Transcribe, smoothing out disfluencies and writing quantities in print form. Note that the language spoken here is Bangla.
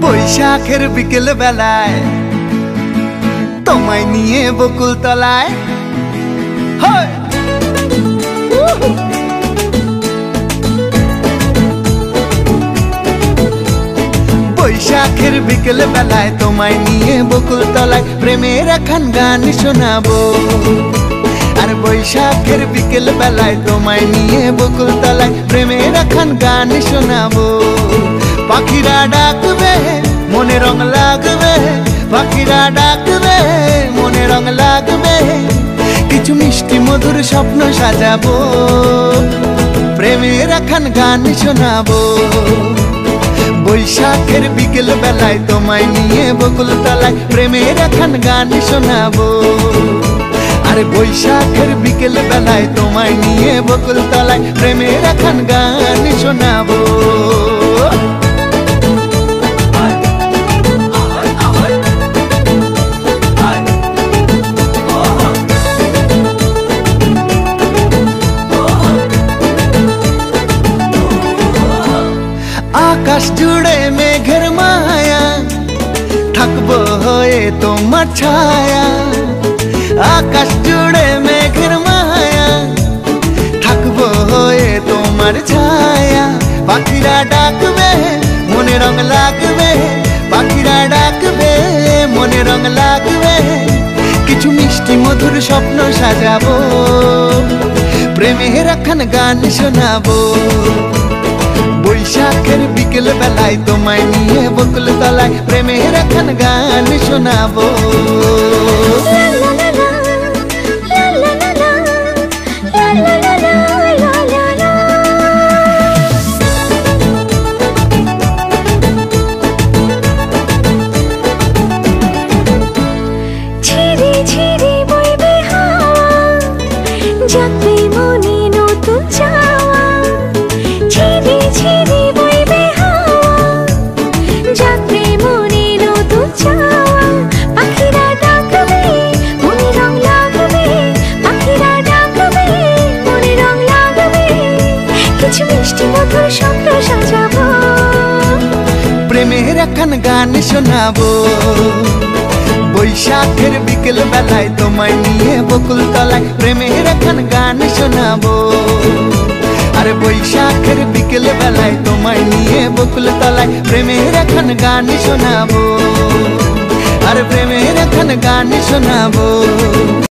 বৈশাখের বিকেল বেলায় তোমায় নিয়ে বকুল তলায় বৈশাখের বিকেল বেলায় তোমায় নিয়ে বকুল তলায় প্রেমের এখন গান শোনাবো। আর বৈশাখের বিকেল বেলায় তোমায় নিয়ে বকুল তলায় প্রেমের এখন গান শোনাবো। পাখিরা ডাকবে মনে রং লাগবে, পাখিরা ডাকবে মনে রং লাগবে, কিছু মিষ্টি মধুর স্বপ্ন সাজাবো, প্রেমের এখন গান শোনাবো। বৈশাখের বিকেল বেলায় তোমায় নিয়ে বকুল তলায় প্রেমের এখন গান শোনাবো। আর বৈশাখের বিকেল বেলায় তোমায় নিয়ে বকুল তলায় প্রেমের এখন গান শোনাবো। আকাশ জুড়ে মেঘের মায়া, থাকবো হয়ে তোমার ছায়া। আকাশ জুড়ে মেঘের মায়া, থাকবো হয়ে তোমার ছায়া। পাখিরা ডাকবে মনে রং লাগবে, পাখিরা ডাকবে মনে রং লাগবে, কিছু মিষ্টি মধুর স্বপ্ন সাজাবো, প্রেমের এখন গান শোনাবো। বৈশাখের বিকেল বেলায় তোমায় নিয়ে বকুল তলায় প্রেমের এখন গান শোনাবো। ঝিরি ঝিরি বইবে হাওয়া, জাগবে মনে নতুন চাওয়া। ঝিরি ঝিরি বইবে হাওয়া, জাগবে মনে নতুন চাওয়া। পাখিরা ডাকবে মনে রং লাগবে, পাখিরা ডাকবে মনে রং লাগবে, কিছু মিষ্টি মধুর স্বপ্ন সাজাবো, প্রেমের এখন গান শোনাবো। বৈশাখের বিকেল বেলায় তোমায় নিয়ে বকুল তলায় প্রেমের এখন গান শোনাবো। আর বৈশাখের বিকেল বেলায় তোমায় নিয়ে বকুল তলায় প্রেমের এখন গান শোনাবো। আর প্রেমের এখন গান শোনাবো।